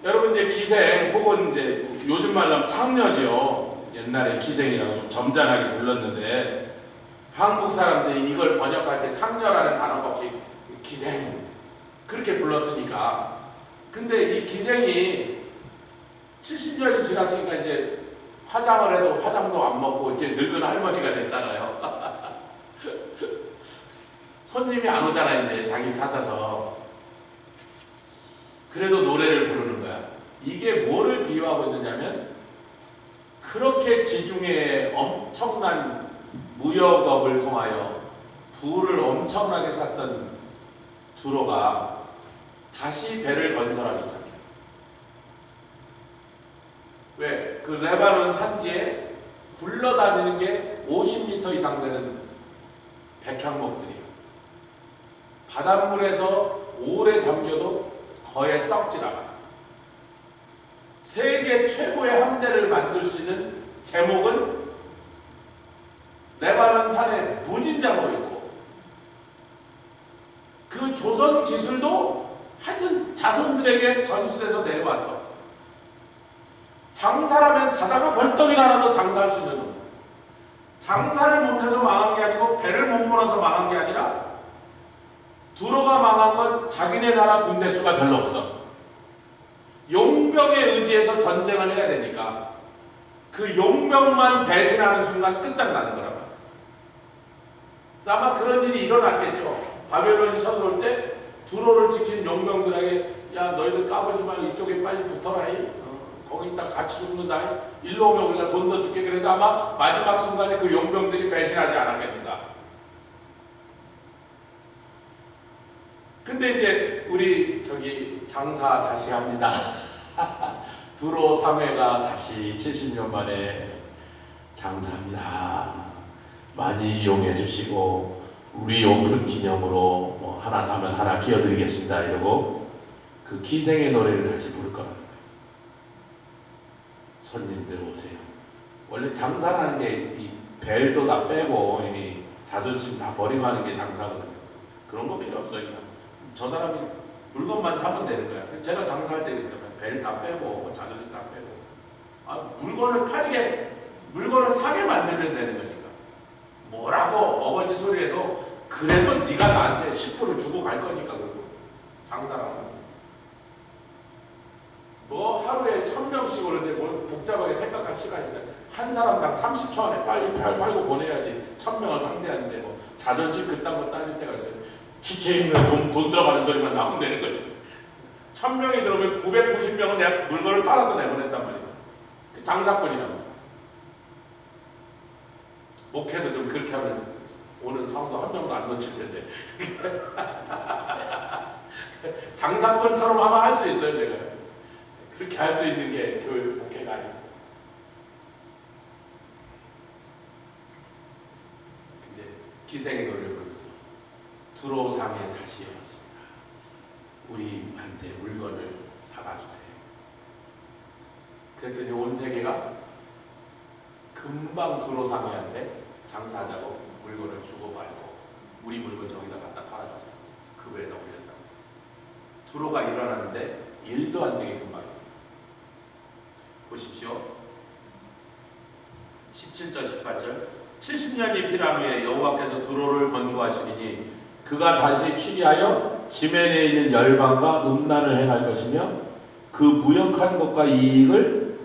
여러분 이제 기생 혹은 이제 요즘 말로 하면 창녀죠. 옛날에 기생이라고 좀 점잖하게 불렀는데 한국 사람들이 이걸 번역할 때 창녀라는 단어가 없이 기생 그렇게 불렀으니까. 근데 이 기생이 70년이 지났으니까 이제 화장을 해도 화장도 안 먹고 이제 늙은 할머니가 됐잖아요. 손님이 안 오잖아 이제 자기 찾아서. 그래도 노래를 부르는 거야. 이게 뭐를 비유하고 있느냐면 그렇게 지중해에 엄청난 무역업을 통하여 부를 엄청나게 쌓던 두로가 다시 배를 건설하기 시작해요. 왜? 그 레바논 산지에 굴러다니는 게 50m 이상 되는 백향목들이에요. 바닷물에서 오래 잠겨도 거의 썩지 않아요. 세계 최고의 함대를 만들 수 있는 제목은 레바논 산에 무진장으로 있고, 그 조선 기술도 하여튼 자손들에게 전수돼서 내려와서 장사라면 자다가 벌떡 일어나도 장사할 수 있는 놈. 장사를 못해서 망한 게 아니고 배를 못 몰아서 망한 게 아니라 두로가 망한 건 자기네 나라 군대 수가 별로 없어. 용병에 의지해서 전쟁을 해야 되니까 그 용병만 배신하는 순간 끝장나는 거란 말이야. 아마 그런 일이 일어났겠죠. 바벨론이 쳐들어올 때 두로를 지킨 용병들에게 야 너희들 까불지 말고 이쪽에 빨리 붙어라. 거기 있다 같이 죽는다. 일로 오면 우리가 돈 더 줄게. 그래서 아마 마지막 순간에 그 용병들이 배신하지 않았겠는가. 근데 이제 우리 저기 장사 다시 합니다. 두로 3회가 다시 70년 만에 장사합니다. 많이 이용해 주시고 우리 오픈 기념으로 뭐 하나 사면 하나 끼워드리겠습니다. 이러고 그 기생의 노래를 다시 부를 거라는 거예요. 손님들 오세요. 원래 장사라는 게 이 벨도 다 빼고 이 자존심 다 버리고 하는 게 장사거든요. 그런 거 필요 없어요. 그냥 저 사람이 물건만 사면 되는 거야. 제가 장사할 때 벨 다 빼고 자존심 다 빼고 물건을 팔게, 물건을 사게 만들면 되는 거니까. 뭐라고 어거지 소리해도 그래도 네가 나한테 10% 주고 갈 거니까. 그거 장사라고. 뭐 하루에 1000명씩 오는데 뭘 복잡하게 생각할 시간이 있어요. 한 사람당 30초 안에 빨리 팔고 보내야지 1000명을 상대하는데 뭐 자존심 그딴 거 따질 때가 있어요. 지체이면 돈 들어가는 소리만 나오면 되는 거지. 1000명이 들어오면 990명은 내가 물건을 팔아서 내보냈단 말이죠. 그 장사꾼이라고. 목회도 좀 그렇게 하면 오는 사람도 한 명도 안 놓칠 텐데. 장사꾼처럼 하면 할 수 있어요, 내가. 그렇게 할 수 있는 게 교육 목회가 아니고. 이제 기생의 노래를 부르면서 두로 상에 다시 왔습니다. 우리한테 물건을 사가 주세요. 그랬더니 온 세계가 금방 두로 상회한테 장사하자고 물건을 주고 말고 우리 물건 저기다 갖다 팔아주세요. 그 외에다 올렸다고. 두로가 일어났는데 일도 안 되게 금방 일어났어요. 보십시오. 17절 18절 70년이 필요한 후에 여호와께서 두로를 건조하시리니 그가 다시 취리하여 지면에 있는 열방과 음란을 행할 것이며 그 무역한 것과 이익을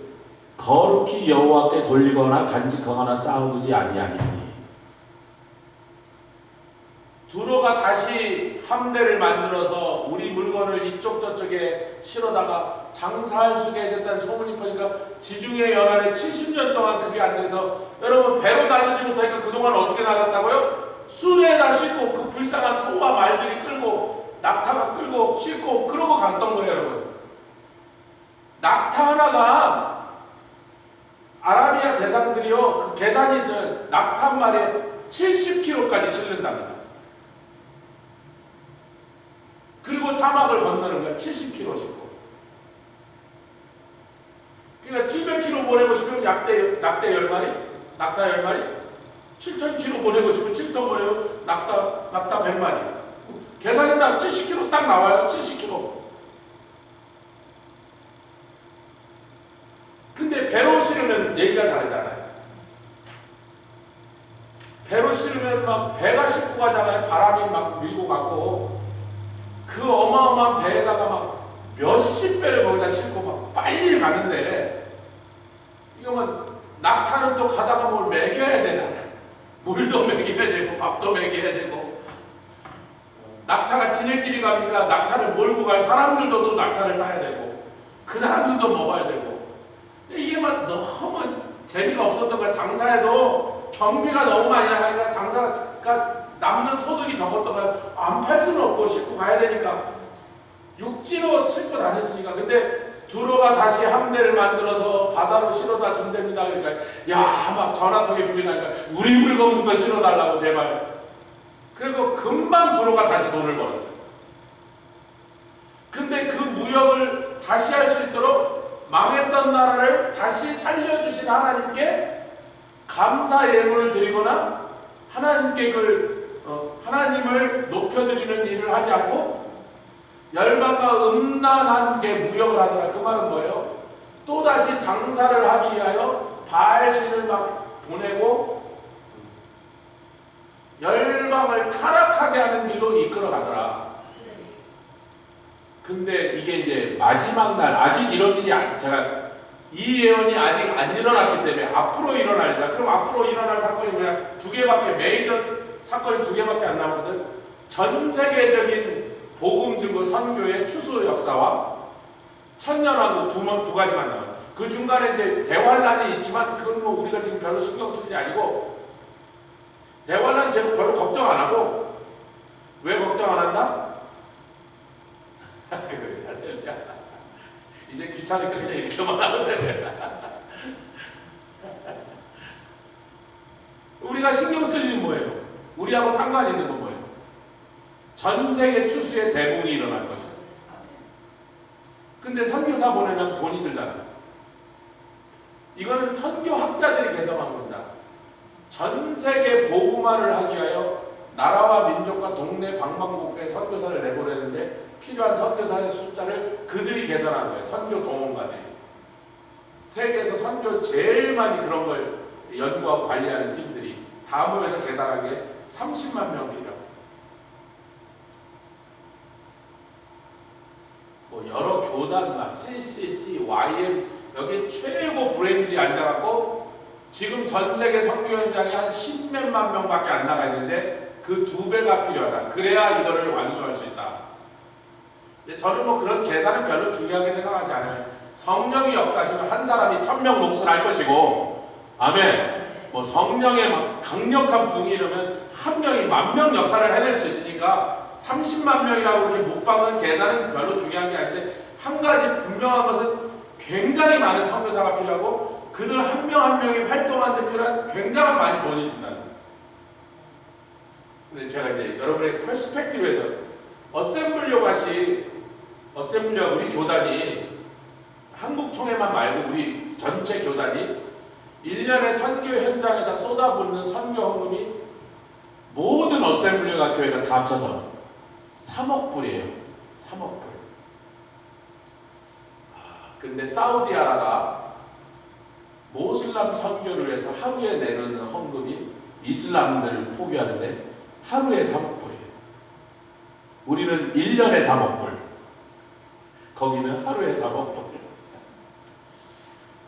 거룩히 여호와께 돌리거나 간직하거나 쌓아두지 아니하리니. 두로가 다시 함대를 만들어서 우리 물건을 이쪽 저쪽에 실어다가 장사할 수 있게 해줬다는 소문이 퍼니까 지중해 연안에 70년 동안 그게 안 돼서 여러분 배로 나르지 못하니까 그동안 어떻게 나갔다고요? 수레에다 싣고 그 불쌍한 소와 말들이 끌고 낙타가 끌고 싣고 그러고 갔던 거예요. 여러분, 낙타 하나가 아라비아 대상들이요 그 계산이 있어요. 낙타 한 마리에 70kg까지 실른답니다. 그리고 사막을 건너는 거야. 70kg 싣고. 그러니까 700kg 보내고 싶으면 낙타 10마리? 낙타 10마리? 7000kg 보내고 싶으면 7톤 보내고 낙타 100마리. 계산이 딱 70kg 딱 나와요. 70kg. 근데 배로 실으면 얘기가 다르잖아요. 배로 실으면 막 배가 싣고 가잖아요. 바람이 막 밀고 가고. 그 어마어마한 배에다가 막 몇십 배를 거기다 싣고 막 빨리 가는데 이거 뭐 낙타는 또 가다가 뭘 먹여야 되잖아요. 물도 먹여야 되고 밥도 먹여야 되고. 낙타가 지네끼리 갑니까? 낙타를 몰고 갈 사람들도 또 낙타를 타야 되고 그 사람들도 먹어야 되고. 이게 막 너무 재미가 없었던 거야. 장사해도 경비가 너무 많이 나가니까 장사가 남는 소득이 적었던 거야. 안 팔 수는 없고 싣고 가야 되니까 육지로 싣고 다녔으니까. 근데 두로가 다시 함대를 만들어서 바다로 실어다 준답니다. 그러니까 야 막 전화통에 불이 나니까 우리 물건부터 실어달라고 제발. 그리고 금방 두로가 다시 돈을 벌었어요. 근데 그 무역을 다시 할 수 있도록 망했던 나라를 다시 살려주신 하나님께 감사 예물을 드리거나 하나님께 하나님을 높여드리는 일을 하지 않고 열방과 음란한 게 무역을 하더라. 그 말은 뭐예요? 또다시 장사를 하기 위하여 바알신을 막 보내고 열방을 타락하게 하는 길로 이끌어가더라. 근데 이게 이제 마지막 날, 아직 이런 일이 제가 이 예언이 아직 안 일어났기 때문에 앞으로 일어날다. 그럼 앞으로 일어날 사건이 뭐냐? 두 개밖에, 메이저 사건이 두 개밖에 안 남거든. 전 세계적인 복음 증거 선교의 추수 역사와 천년왕국 두 가지만 나와요. 그 중간에 이제 대환란이 있지만 그건 뭐 우리가 지금 별로 신경 쓸 일이 아니고, 대환란 제가 별로 걱정 안 하고. 왜 걱정 안 한다? 이제 귀찮으니까 그냥 이렇게만 하면 돼. 우리가 신경 쓸 일이 뭐예요? 우리하고 상관 있는 건 뭐예요? 전 세계 추수의 대붕이 일어날 거죠. 근데 선교사 보내려면 돈이 들잖아. 이거는 선교학자들이 개성한 겁니다. 전 세계 복음화를 하기 위하여 나라와 민족과 동네 방방곡곡에 선교사를 내보내는데 필요한 선교사의 숫자를 그들이 계산한 거예요. 선교 동원가들이. 세계에서 선교 제일 많이 그런 걸 연구하고 관리하는 팀들이 다 모여서 계산한 게 30만 명 필요. 뭐 여러 교단과 CCC, YM 여기 최고 브레인들이 앉아갖고 지금 전 세계 선교 현장에 한 10몇만 명밖에 안 나가 있는데 그 2배가 필요하다. 그래야 이거를 완수할 수 있다. 근데 저는 뭐 그런 계산은 별로 중요하게 생각하지 않아요. 성령이 역사하시면 한 사람이 1000명 몫을 할 것이고, 아멘. 뭐 성령의 막 강력한 부흥이 이러면 한 명이 10,000명 역할을 해낼 수 있으니까 30만 명이라고 이렇게 못 박는 계산은 별로 중요한 게 아닌데, 한 가지 분명한 것은 굉장히 많은 선교사가 필요하고 그들 한 명 한 명이 활동하는 데 필요한 굉장한 많이 돈이 든다는 거예요. 근데 제가 이제 여러분의 퍼스펙티브에서 어셈블리가 우리 교단이 한국 총회만 말고 우리 전체 교단이 1년에 선교 현장에다 쏟아붓는 선교 헌금이 모든 어셈블리가 교회가 다 합쳐서 3억 불이에요. 3억 불. 근데 사우디아라가 모슬람 선교를 위해서 하루에 내는 헌금이 이슬람들을 포기하는데 하루에 3억 불이에요. 우리는 1년에 3억 불. 거기는 하루에 3억 불.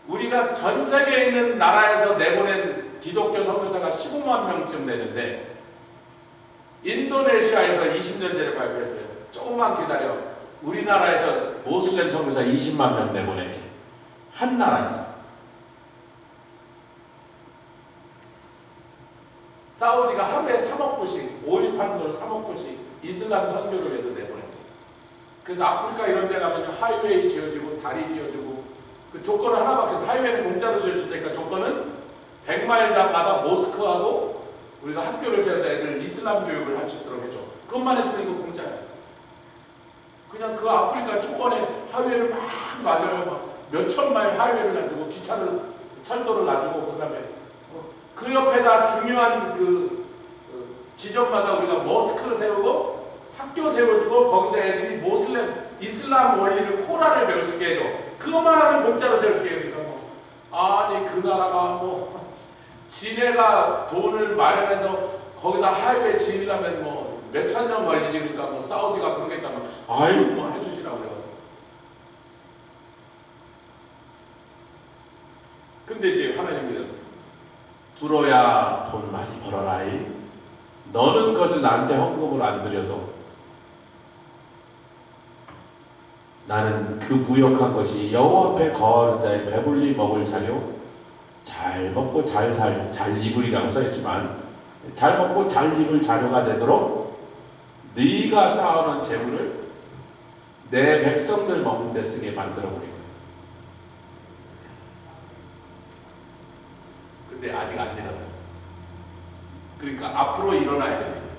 우리가 전 세계에 있는 나라에서 내보낸 기독교 선교사가 15만 명쯤 되는데 인도네시아에서 20년 전에 발표했어요. 조금만 기다려. 우리나라에서 모슬렘 선교사 20만 명 내보낼게. 한 나라에서. 사우디가 하루에 3억 불씩, 오일 파는 걸 3억 불씩 이슬람 선교를 위해서 내보냅니다. 그래서 아프리카 이런 데 가면 하이웨이 지어지고 다리 지어지고 그 조건은 하나밖에 없어요. 하이웨이는 공짜로 지어줄 테니까 조건은 100마일마다 모스크하고 우리가 학교를 세워서 애들 이슬람 교육을 할 수 있도록 해줘. 그것만 해주면 이거 공짜예요. 그냥 그 아프리카 조건에 하이웨이를 막 맞아요. 막 몇천 마일 하이웨이를 놔두고 기차를, 철도를 놔주고 그다음에 그 옆에다 중요한 그 지점마다 우리가 모스크 세우고 학교 세워주고 거기서 애들이 모슬렘 이슬람 원리를 코란을 배울 수 있게 해줘. 그것만 하면 공짜로 세워주게. 그러니까 뭐 아니 그 나라가 뭐 지네가 돈을 마련해서 거기다 하이웨이 지으려면 뭐 몇천 년 걸리지. 그러니까 뭐 사우디가 그러겠다면 아유 뭐 해주시라고 그래요. 근데 이제 하나님은 들어야 돈 많이 벌어라이. 너는 그것을 나한테 헌금으로 안 드려도 나는 그 무역한 것이 여호와 앞에 거하는 자의 배불리 먹을 자료, 잘 먹고 잘 입으리라고 써있지만 잘 먹고 잘 입을 자료가 되도록 네가 쌓아놓은 재물을 내 백성들 먹는 데 쓰게 만들어버리고. 근데 아직 안 일어났어. 그러니까 앞으로 일어나야 됩니다.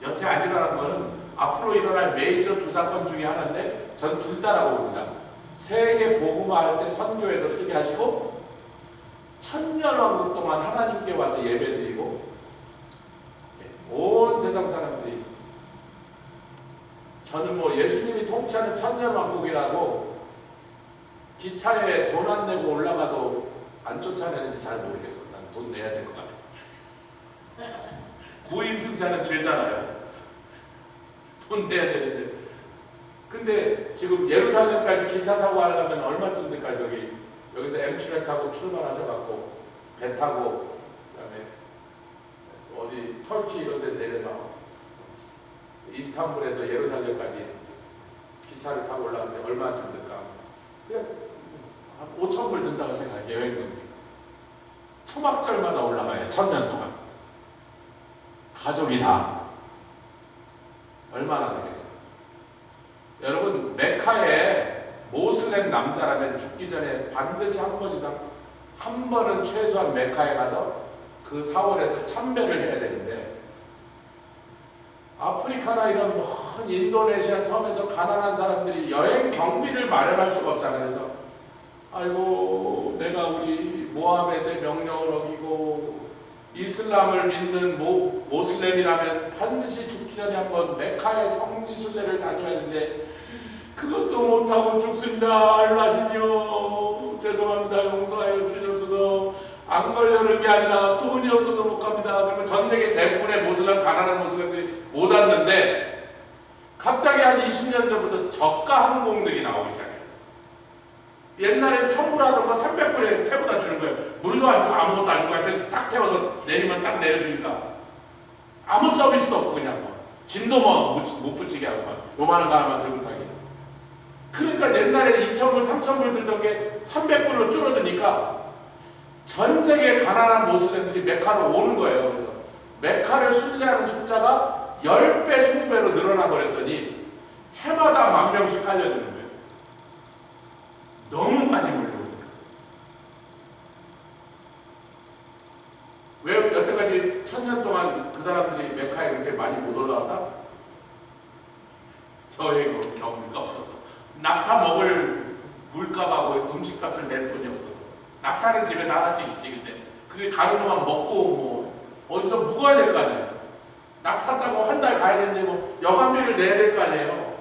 여태 안 일어난 거는 앞으로 일어날 메이저 두 사건 중에 하나인데 전 둘 다라고 봅니다. 세계 복음화할 때 선교에도 쓰게 하시고 천년왕국 동안 하나님께 와서 예배드리고 온 세상 사람들이, 저는 뭐 예수님이 통치하는 천년왕국이라고 기차에 돈 안 내고 올라가도 안 쫓아내는지 잘 모르겠어. 난 돈 내야 될 것 같아. 무임승차는 죄잖아요. 돈 내야 되는데. 근데 지금 예루살렘까지 기차 타고 가려면 얼마쯤 될까? 여기서 엠추렉 타고 출발하셔갖고 배 타고 그다음에 어디 터키 이런 데 내려서 이스탄불에서 예루살렘까지 기차를 타고 올라가는데 얼마쯤 들까? 그냥 한 5,000불 든다고 생각해. 여행비. 초막절마다 올라가요. 1000년 동안. 가족이 다 얼마나 되겠어요? 여러분, 메카에 모슬렘 남자라면 죽기 전에 반드시 한 번 이상, 한 번은 최소한 메카에 가서 그 사원에서 참배를 해야 되는데, 아프리카나 이런 먼 인도네시아 섬에서 가난한 사람들이 여행 경비를 마련할 수가 없잖아요. 그래서 아이고, 내가 우리 모하벳의 명령을 어기고 이슬람을 믿는 모슬렘이라면 반드시 죽기 전에 한번 메카의 성지순례를 다녀야 되는데 그것도 못하고 죽습니다. 알라시뇨, 죄송합니다. 용서하여 주시옵소서. 안 걸려는 게 아니라 돈이 없어서 못 갑니다. 그리고 전 세계 대부분의 모슬렘, 가난한 모슬렘들이 못 왔는데 갑자기 한 20년 전부터 저가 항공들이 나오기 시작했어요. 옛날엔 1,000불 하던 거 300불에 태워다 주는 거예요. 물도 안 주고 아무것도 안 주고 하여튼 딱 태워서 내리면 딱 내려주니까 아무 서비스도 없고 그냥 뭐 짐도 뭐 못 붙이게 하고 막 요만한 거 하나만 들고 타게. 그러니까 옛날에 2,000불, 3,000불 들던 게 300불로 줄어드니까 전 세계 가난한 모슬렘들이 메카로 오는 거예요. 그래서 메카를 순례하는 숫자가 10배, 20배로 늘어나 버렸더니 해마다 10,000명씩 깔려주는 거예요. 너무 많이 몰려오니까. 왜 여태까지 1000년 동안 그 사람들이 메카에 그렇게 많이 못 올라왔다? 여행 경비가 없어서. 낙타 먹을 물값하고 음식값을 낼 돈이 없어서. 낙타는 집에 다 하나씩 있지. 근데 그게 가는 동안 먹고 뭐 어디서 묵어야 될 거 아니에요. 낙타 타고 한 달 가야 되는데 뭐 여관비를 내야 될 거 아니에요.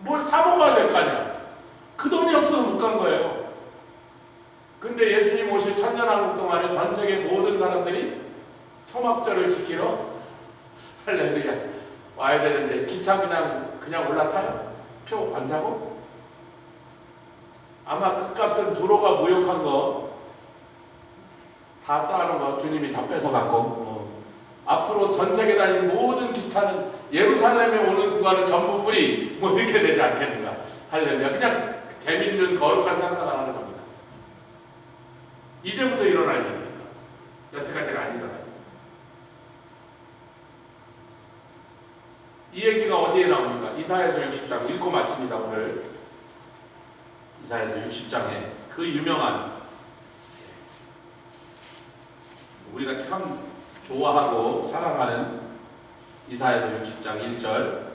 뭘 사 먹어야 될 거 아니야. 그 돈이 없어서 못 간 거예요. 근데 예수님 오실 천년왕국 동안에 전 세계 모든 사람들이 초막절을 지키러 할렐루야 와야 되는데 기차 그냥 올라타요? 표 안 사고? 아마 그 값은 두로가 무역한 거 다 쌓아놓은 거 주님이 다 뺏어갔고 앞으로 전 세계 다니는 모든 기차는 예루살렘에 오는 구간은 전부 프리 뭐 이렇게 되지 않겠는가. 할렐루야. 그냥 재밌는 거룩한 상상을 하는 겁니다. 이제부터 일어날 일입니까? 여태까지는 안 일어나요. 이 얘기가 어디에 나옵니까? 이사야서 60장 읽고 마칩니다. 오늘 이사야서 60장에 그 유명한 우리가 참 좋아하고 사랑하는 이사야서 60장 1절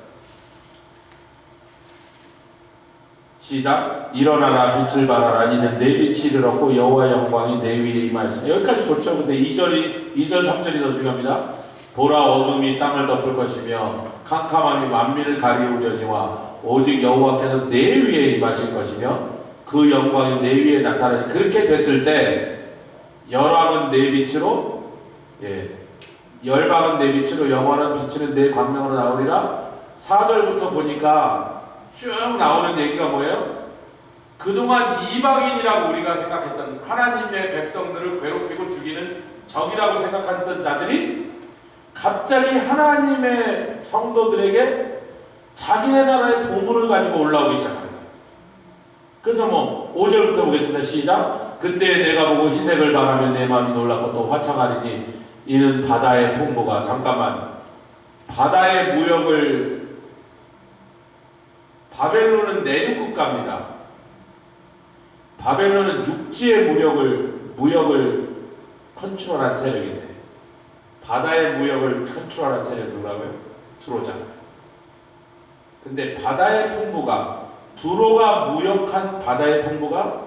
시작. 일어나라 빛을 발하라 이는 내 빛이 이르렀고 여호와의 영광이 내 위에 임하였으니. 여기까지 좋죠. 근데 2절 3절이 더 중요합니다. 보라 어둠이 땅을 덮을 것이며 캄캄함이 만민을 가리우려니와 오직 여호와께서 내 위에 임하실 것이며 그 영광이 내 위에 나타나니. 그렇게 됐을 때 열왕은 내 빛으로 열방은 내 빛으로 영원한 빛은 내 광명으로 나오리라. 4절부터 보니까 쭉 나오는 얘기가 뭐예요? 그동안 이방인이라고 우리가 생각했던 하나님의 백성들을 괴롭히고 죽이는 적이라고 생각했던 자들이 갑자기 하나님의 성도들에게 자기네 나라의 보물을 가지고 올라오기 시작합니다. 그래서 5절부터 보겠습니다. 시작. 그때 내가 보고 희색을 바라며 내 마음이 놀랐고 또 화창하리니 이는 바다의 풍부가. 잠깐만. 바다의 무역을 바벨론은 내륙국가입니다. 바벨론은 육지의 무역을 컨트롤한 세력인데 바다의 무역을 컨트롤한 세력이 누구라고요? 두로잖아요. 근데 바다의 풍부가 두로가 무역한 바다의 풍부가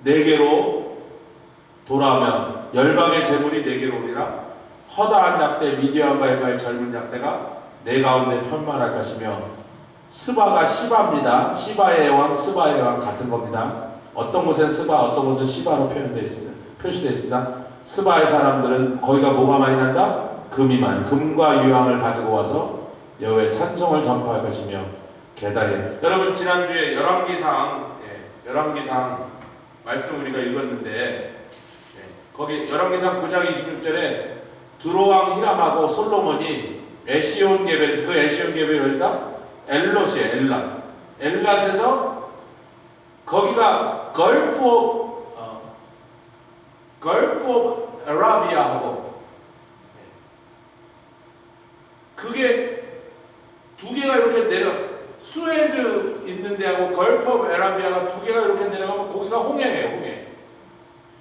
내게로 돌아오면 열방의 재물이 내게로 오리라. 허다한 약대 미디안과 에바의 젊은 약대가 내 가운데 편만할 것이며 스바가 시바입니다. 시바의 왕, 스바의 왕 같은 겁니다. 어떤 곳은 스바, 어떤 곳은 시바로 표현되어 있습니다. 표시되어 있습니다. 스바의 사람들은 거기가 뭐가 많이 난다? 금이 많이, 금과 유황을 가지고 와서 여호와의 찬송을 전파할 것이며 계달에. 여러분 지난주에 열왕기상 말씀 우리가 읽었는데 거기 열왕기상 9장 26절에 두로왕 히람하고 솔로몬이 에시온 게벨에서, 그 에시온 게벨이 어디다? 엘롯이에요. 엘랏에서 거기가 걸프 오브 아라비아하고 그게 두 개가 이렇게 내려, 수에즈 있는 데하고 걸프 오브 아라비아가 두 개가 이렇게 내려가면 거기가 홍해예요. 홍해.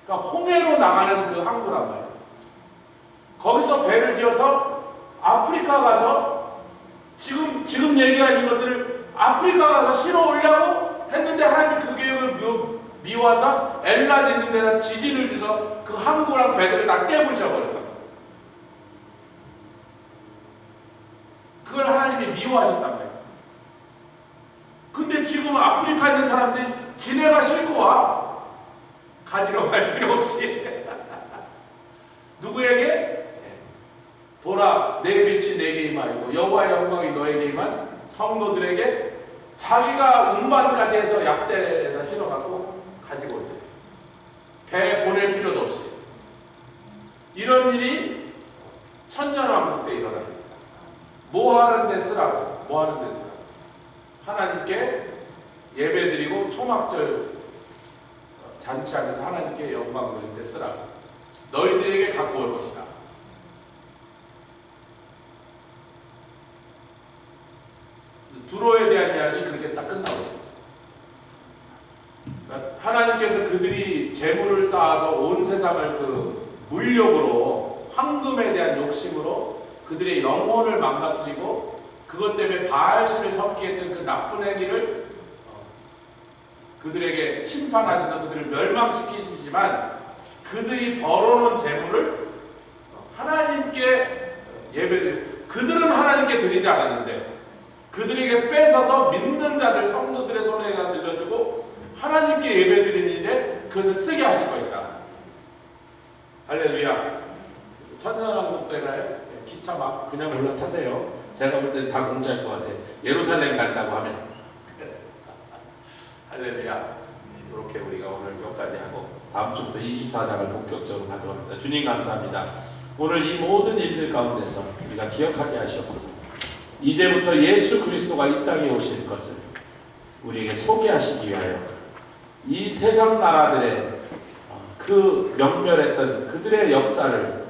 그러니까 홍해로 나가는 그 항구란 말이에요. 거기서 배를 지어서 아프리카 가서 지금 얘기한 이것들을 아프리카 가서 실어 오려고 했는데 하나님 그 계획을 미워서 엘랏 있는 데다 지진을 주셔서 그 항구랑 배들을 다 깨부셔버렸다. 그걸 하나님이 미워하셨단 말이에요. 근데 지금 아프리카 있는 사람들이 지네가 싣고 와. 가지러 갈 필요 없이. 누구에게? 보라, 내 빛이 내게 임하였고 여호와의 영광이 너에게 임한 성도들에게 자기가 운반까지 해서 약대에다 실어갖고 가지고 온대. 배 보낼 필요도 없이. 이런 일이 천년왕국 때 일어납니다. 뭐 하는 데 쓰라고? 뭐 하는 데 쓰라고? 하나님께 예배드리고 초막절 잔치하면서 하나님께 영광 돌릴 때 쓰라고. 너희들에게 갖고 올 것이다. 두로에 대한 이야기 그렇게 딱 끝나거든요. 그러니까 하나님께서 그들이 재물을 쌓아서 온 세상을 그 물욕으로, 황금에 대한 욕심으로 그들의 영혼을 망가뜨리고 그것 때문에 바알신을 섬기게 했던 그 나쁜 행위를 그들에게 심판하셔서 그들을 멸망시키시지만 그들이 벌어놓은 재물을 하나님께 예배드리고, 그들은 하나님께 드리지 않았는데 그들에게 뺏어서 믿는 자들, 성도들의 손에다 들려주고 하나님께 예배드리는 일에 그것을 쓰게 하실 것이다. 할렐루야. 그래서 천년왕국 때가 기차 막 그냥 올라타세요. 제가 볼 때 다 공짜일 것 같아. 예루살렘 간다고 하면. 할렐루야. 이렇게 우리가 오늘 몇 가지 하고 다음 주부터 24장을 본격적으로 가도록 하겠습니다. 주님 감사합니다. 오늘 이 모든 일들 가운데서 우리가 기억하게 하시옵소서. 이제부터 예수 그리스도가 이 땅에 오실 것을 우리에게 소개하시기 위하여 이 세상 나라들의 그 명멸했던 그들의 역사를